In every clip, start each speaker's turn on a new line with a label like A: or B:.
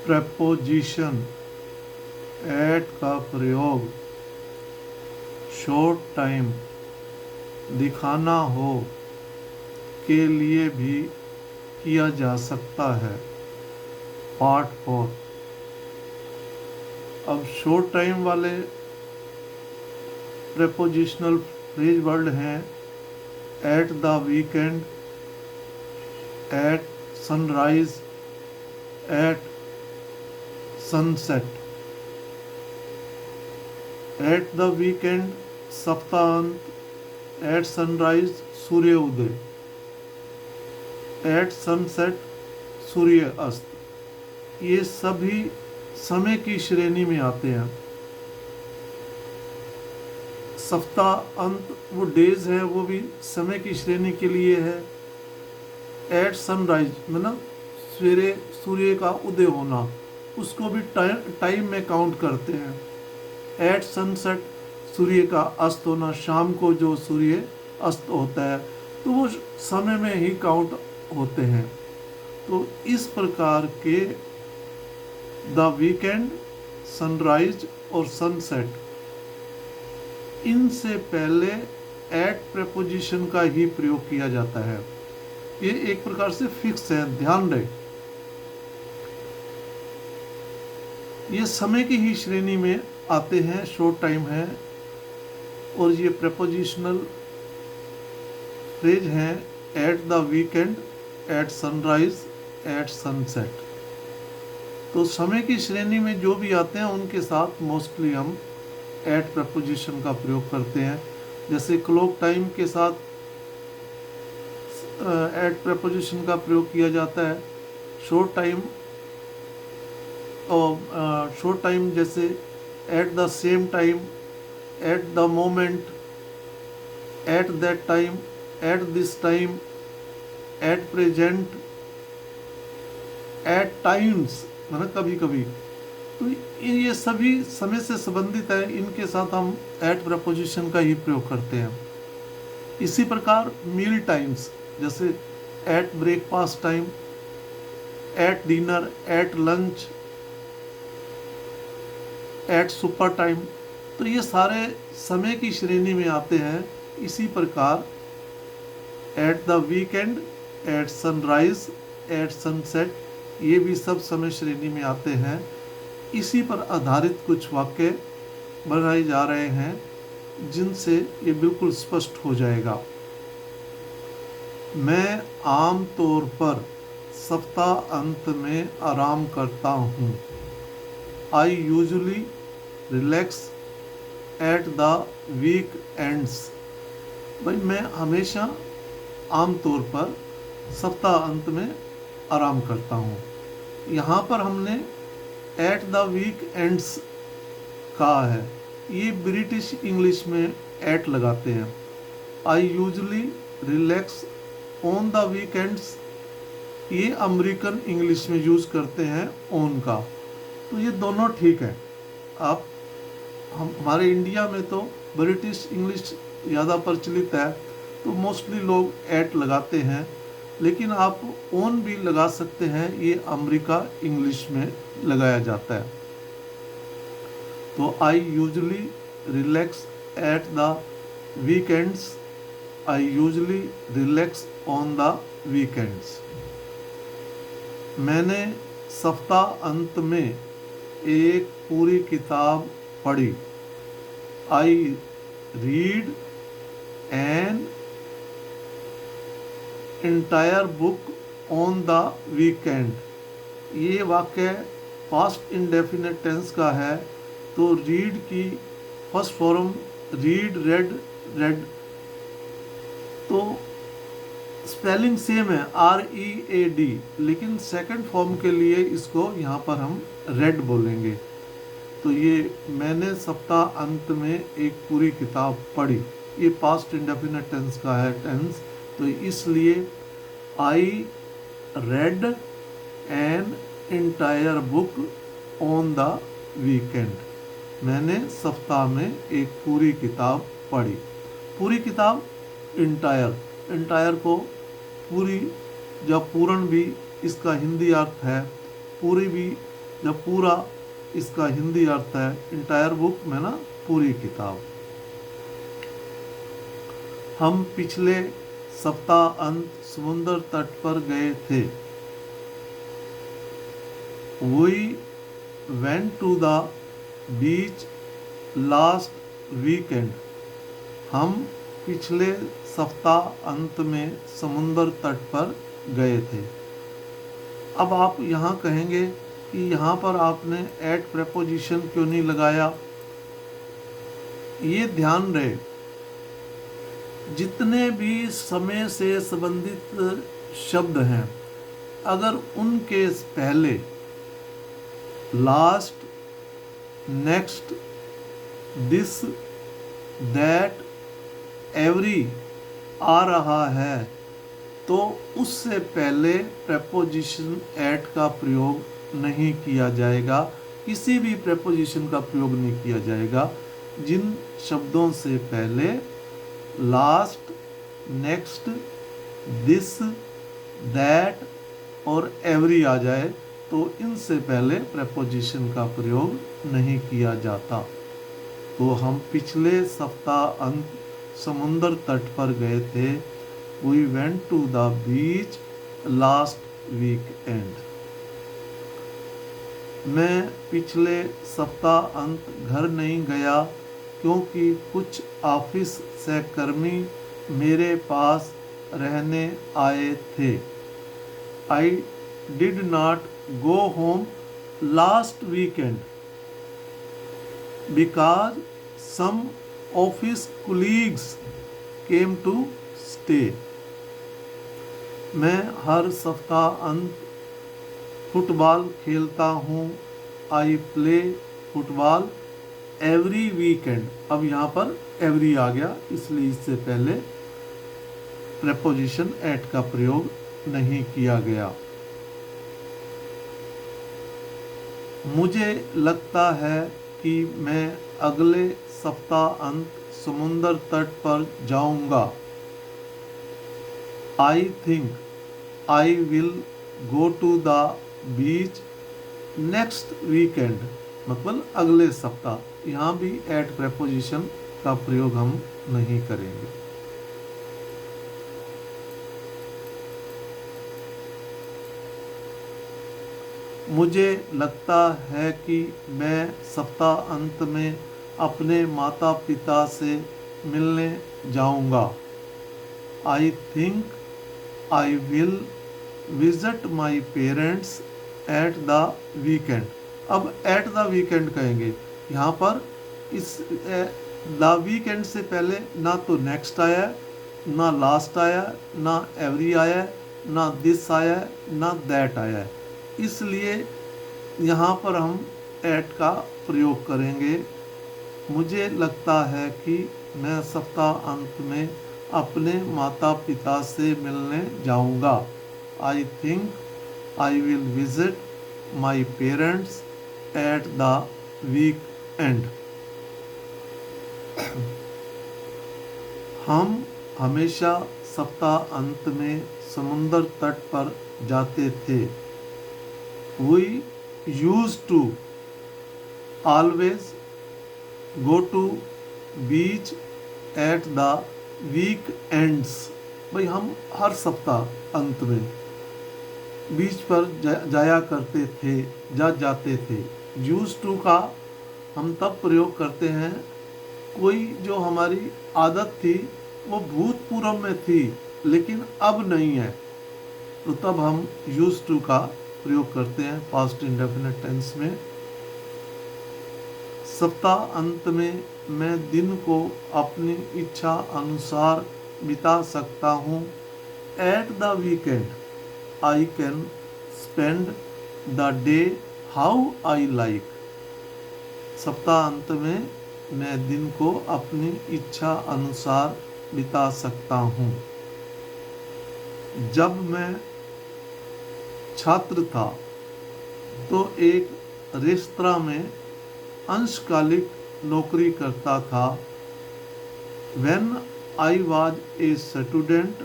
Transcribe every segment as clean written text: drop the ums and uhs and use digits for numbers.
A: Preposition eight का प्रयोग short time दिखाना हो के लिए भी किया जा सकता है। पार्ट 4। अब शॉर्ट टाइम वाले प्रेपोजिशनल फ्रेज वर्ड हैं at the weekend, at sunrise, at sunset. At the weekend सप्ताहांत, एट सनराइज सूर्य उदय, एट सनसेट सूर्य अस्त। ये सभी समय की श्रेणी में आते हैं। सप्ताह अंत वो डेज है, वो भी समय की श्रेणी के लिए है। एट सनराइज मतलब सवेरे सूर्य का उदय होना, उसको भी टाइम में काउंट करते हैं। एट सनसेट सूर्य का अस्त होना, शाम को जो सूर्य अस्त होता है, तो वो समय में ही काउंट होते हैं। तो इस प्रकार के द वीकेंड, सनराइज और सनसेट, इनसे पहले एट प्रेपोजिशन का ही प्रयोग किया जाता है। ये एक प्रकार से फिक्स है, ध्यान रहे। ये समय की ही श्रेणी में आते हैं, शॉर्ट टाइम है। और ये प्रेपोजिशनल फ्रेज हैं at the weekend, at sunrise, at sunset. तो समय की श्रेणी में जो भी आते हैं उनके साथ मोस्टली हम एट प्रेपोजिशन का प्रयोग करते हैं। जैसे क्लॉक टाइम के साथ एट प्रेपोजिशन का प्रयोग किया जाता है। शॉर्ट टाइम और शॉर्ट टाइम जैसे at the same time, at the moment, at that time, at this time, at present, at times मतलब कभी कभी। तो ये सभी समय से संबंधित है, इनके साथ हम एट प्रेपोजिशन का ही प्रयोग करते हैं। इसी प्रकार मील टाइम्स जैसे at breakfast time, at dinner, at lunch, at supper time, तो ये सारे समय की श्रेणी में आते हैं। इसी प्रकार at the weekend, at sunrise, at sunset, ये भी सब समय श्रेणी में आते हैं। इसी पर आधारित कुछ वाक्य बनाए जा रहे हैं जिनसे ये बिल्कुल स्पष्ट हो जाएगा। मैं आम तौर पर सप्ताह अंत में आराम करता हूँ। I usually relax at the weekends. भाई मैं हमेशा आमतौर पर सप्ताह अंत में आराम करता हूँ। यहाँ पर हमने एट द वीक एंड्स कहा है, ये ब्रिटिश इंग्लिश में एट लगाते हैं। आई usually relax on the weekends, ये अमेरिकन इंग्लिश में यूज़ करते हैं ऑन का। तो ये दोनों ठीक है। आप हमारे इंडिया में तो ब्रिटिश इंग्लिश ज़्यादा प्रचलित है, तो मोस्टली लोग एट लगाते हैं, लेकिन आप ऑन भी लगा सकते हैं, ये अमेरिका इंग्लिश में लगाया जाता है। तो आई usually relax at the weekends, I usually relax on the weekends. मैंने सप्ताह अंत में एक पूरी किताब पढ़ी। I read an entire book on the weekend. ये वाक्य पास्ट इंडेफिनिट टेंस का है, तो रीड की first form read, red, red, तो स्पेलिंग सेम है READ, लेकिन सेकंड फॉर्म के लिए इसको यहाँ पर हम रेड बोलेंगे। तो ये मैंने सप्ताह अंत में एक पूरी किताब पढ़ी, ये पास्ट इंडेफिनिट टेंस का है टेंस, तो इसलिए I read an entire book on the weekend. मैंने सप्ताह में एक पूरी किताब पढ़ी। पूरी किताब एंटायर, एंटायर को पूरी या पूर्ण भी इसका हिंदी अर्थ है, पूरी भी जब पूरा इसका हिंदी अर्थ है इंटायर बुक में ना, पूरी किताब। हम पिछले सप्ताह अंत समुद्र तट पर गए थे। We went to the beach last weekend. हम पिछले सप्ताह अंत में समुद्र तट पर गए थे। अब आप यहाँ कहेंगे कि यहाँ पर आपने एट प्रेपोजिशन क्यों नहीं लगाया। ये ध्यान रहे, जितने भी समय से संबंधित शब्द हैं, अगर उनके पहले last, next, this, that, every आ रहा है तो उससे पहले प्रेपोजिशन एट का प्रयोग नहीं किया जाएगा। किसी भी प्रेपोजिशन का प्रयोग नहीं किया जाएगा जिन शब्दों से पहले लास्ट, नेक्स्ट, दिस, दैट और एवरी आ जाए तो इनसे पहले प्रेपोजिशन का प्रयोग नहीं किया जाता। तो हम पिछले सप्ताह अंत समुद्र तट पर गए थे। We went to the beach last weekend. मैं पिछले सप्ताह अंत घर नहीं गया क्योंकि कुछ ऑफिस सहकर्मी मेरे पास रहने आए थे। I did not go home last weekend because some office colleagues came to stay. मैं हर सप्ताह अंत फुटबॉल खेलता हूँ। I play football every weekend. अब यहाँ पर एवरी आ गया, इसलिए इससे पहले प्रेपोजिशन एट का प्रयोग नहीं किया गया। मुझे लगता है कि मैं अगले सप्ताह अंत समुद्र तट पर जाऊंगा। I think I will go to the beach next weekend। मतलब अगले सप्ताह। यहाँ भी एट प्रेपोजिशन का प्रयोग हम नहीं करेंगे। मुझे लगता है कि मैं सप्ताह अंत में अपने माता पिता से मिलने जाऊंगा। I think I will visit my parents at the weekend। अब at the weekend कहेंगे। यहाँ पर इस the weekend से पहले ना तो next आया, ना last आया, ना every आया, ना this आया, ना that आया। इसलिए यहाँ पर हम at का प्रयोग करेंगे। मुझे लगता है कि मैं सप्ताह अंत में अपने माता पिता से मिलने जाऊंगा। I think I will visit my parents at the weekend. हम हमेशा सप्ताह अंत में समुद्र तट पर जाते थे। We used to always go to beach at the weekends. भाई हम हर सप्ताह अंत में बीच पर जाया करते थे, जाते थे। यूज टू का हम तब प्रयोग करते हैं कोई जो हमारी आदत थी वो भूतपूर्व में थी लेकिन अब नहीं है, तो तब हम यूज टू का प्रयोग करते हैं पास्ट इंडेफिनिट टेंस में। सप्ताह अंत में मैं दिन को अपनी इच्छा अनुसार बिता सकता हूँ। Eight the weekend I can spend the day how I like. सप्ताह अंत में मैं दिन को अपनी इच्छा अनुसार बिता सकता हूँ। जब मैं छात्र था तो एक रेस्तरां में अंशकालिक नौकरी करता था। When I was a student,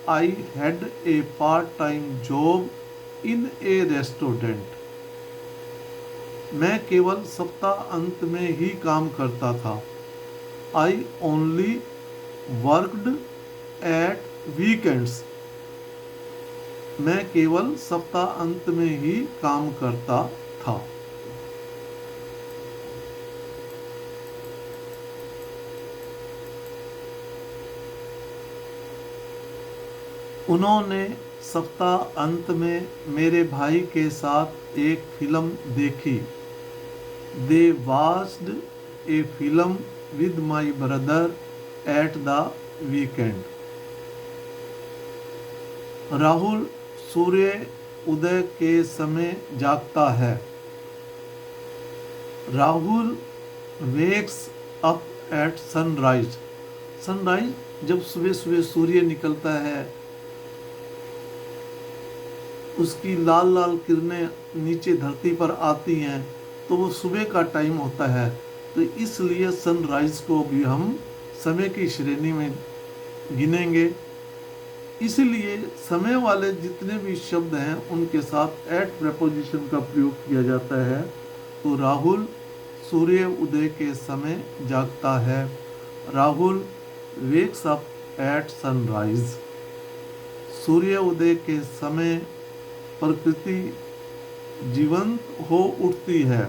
A: I had a part-time job in a restaurant। मैं केवल सप्ताह अंत में ही काम करता था। I only worked eight weekends. मैं केवल सप्ताह अंत में ही काम करता था। उन्होंने सप्ताह अंत में मेरे भाई के साथ एक फिल्म देखी। They watched a film with my brother at the weekend. Rahul सूर्य उदय के समय जागता है। Rahul wakes up at sunrise. Sunrise जब सुबह सुबह सूर्य निकलता है, उसकी लाल लाल किरणें नीचे धरती पर आती हैं, तो वो सुबह का टाइम होता है। तो इसलिए सनराइज को भी हम समय की श्रेणी में गिनेंगे। इसलिए समय वाले जितने भी शब्द हैं उनके साथ एट प्रेपोजिशन का प्रयोग किया जाता है। तो राहुल सूर्य उदय के समय जागता है। Rahul wakes up at sunrise. सूर्य उदय के समय प्रकृति जीवंत हो उठती है।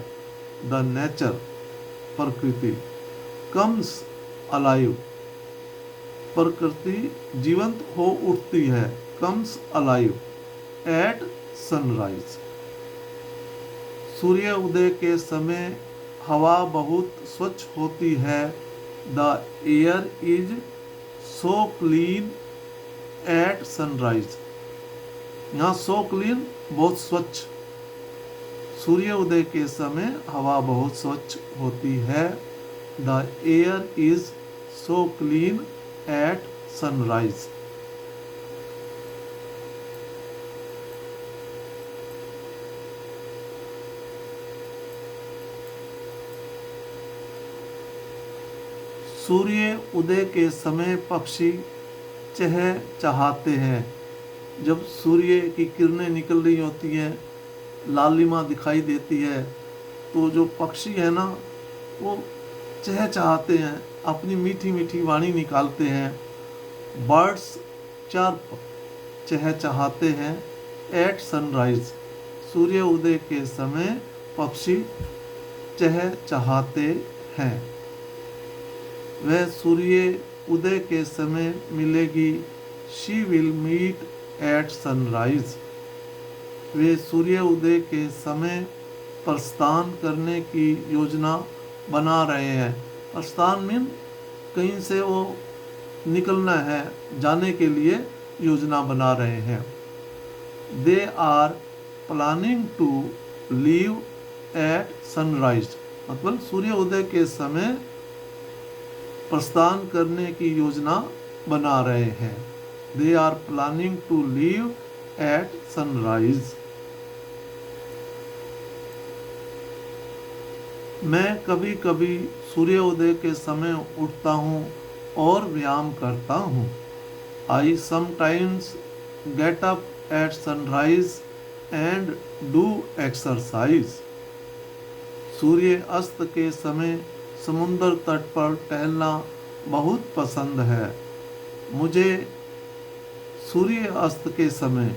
A: द नेचर, प्रकृति, कम्स अलाइव। प्रकृति जीवंत हो उठती है, कम्स अलाइव एट सनराइज। सूर्य उदय के समय हवा बहुत स्वच्छ होती है। The air is so clean at sunrise. यहाँ सो क्लीन बहुत स्वच्छ। सूर्य उदय के समय हवा बहुत स्वच्छ होती है। The air is so clean at sunrise. सूर्य उदय के समय पक्षी चहचहाते हैं। जब सूर्य की किरणें निकल रही होती हैं, लालिमा दिखाई देती है, तो जो पक्षी है ना, वो चहचहाते हैं, अपनी मीठी मीठी वाणी निकालते हैं। बर्ड्स चर्प, चहचहाते हैं। एट सनराइज, सूर्य उदय के समय पक्षी चहचहाते हैं। वह सूर्य उदय के समय मिलेगी। She will meet at sunrise. वे सूर्य उदय के समय प्रस्थान करने की योजना बना रहे हैं। प्रस्थान मीन कहीं से वो निकलना है, जाने के लिए योजना बना रहे हैं। They are planning to leave at sunrise, मतलब सूर्य उदय के समय प्रस्थान करने की योजना बना रहे हैं। They are planning to leave at sunrise. मैं कभी कभी सूर्योदय के समय उठता हूँ और व्यायाम करता हूँ। I sometimes get up at sunrise and do exercise. सूर्य अस्त के समय समुद्र तट पर टहलना बहुत पसंद है। मुझे सूर्य अस्त के समय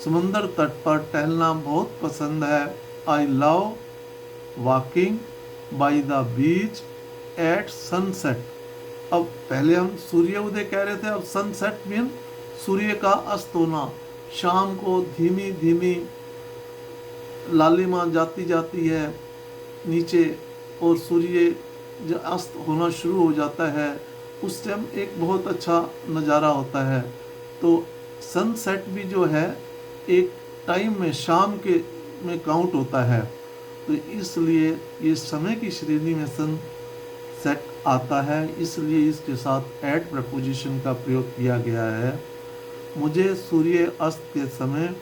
A: समुद्र तट पर टहलना बहुत पसंद है। I love walking by the beach at sunset. अब पहले हम सूर्य उदय कह रहे थे, अब सनसेट मीन सूर्य का अस्त होना। शाम को धीमी धीमी लालिमा जाती जाती है नीचे, और सूर्य जब अस्त होना शुरू हो जाता है, उस टाइम एक बहुत अच्छा नज़ारा होता है। तो सनसेट भी जो है एक टाइम में, शाम के में काउंट होता है। तो इसलिए ये समय की श्रेणी में सनसेट आता है, इसलिए इसके साथ एट प्रपोजिशन का प्रयोग किया गया है। मुझे सूर्य अस्त के समय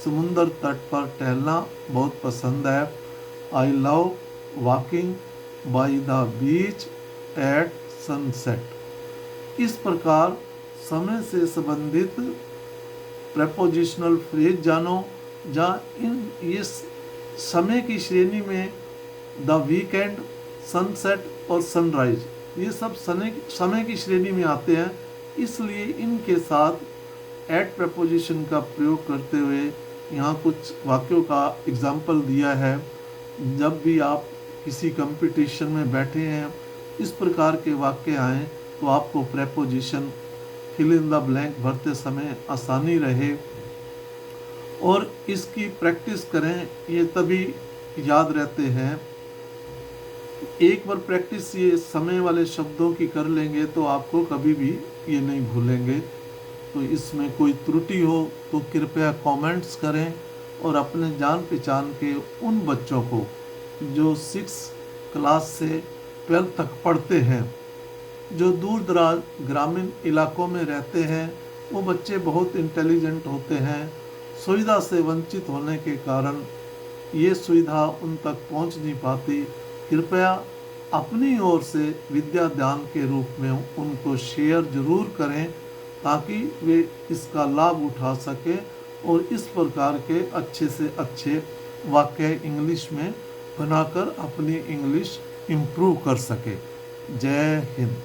A: समुद्र तट पर टहलना बहुत पसंद है। I love walking by the beach at sunset. इस प्रकार समय से संबंधित प्रपोजिशनल फ्रेज जानो, जहाँ इन ये समय की श्रेणी में द वीकेंड, सनसेट और सनराइज, ये सब समय की श्रेणी में आते हैं। इसलिए इनके साथ एट प्रपोजिशन का प्रयोग करते हुए यहाँ कुछ वाक्यों का एग्जाम्पल दिया है। जब भी आप किसी कंपटीशन में बैठे हैं, इस प्रकार के वाक्य आएँ तो आपको preposition fill in the blank भरते समय आसानी रहे और इसकी प्रैक्टिस करें, ये तभी याद रहते हैं। एक बार प्रैक्टिस ये समय वाले शब्दों की कर लेंगे तो आपको कभी भी ये नहीं भूलेंगे। तो इसमें कोई त्रुटि हो तो कृपया कमेंट्स करें और अपने जान पहचान के उन बच्चों को जो 6 क्लास से 12 तक पढ़ते हैं, जो दूर दराज ग्रामीण इलाकों में रहते हैं, वो बच्चे बहुत इंटेलिजेंट होते हैं। सुविधा से वंचित होने के कारण ये सुविधा उन तक पहुंच नहीं पाती। कृपया अपनी ओर से विद्या दान के रूप में उनको शेयर जरूर करें ताकि वे इसका लाभ उठा सकें और इस प्रकार के अच्छे से अच्छे वाक्य इंग्लिश में बनाकर अपनी इंग्लिश इम्प्रूव कर सके। जय हिंद।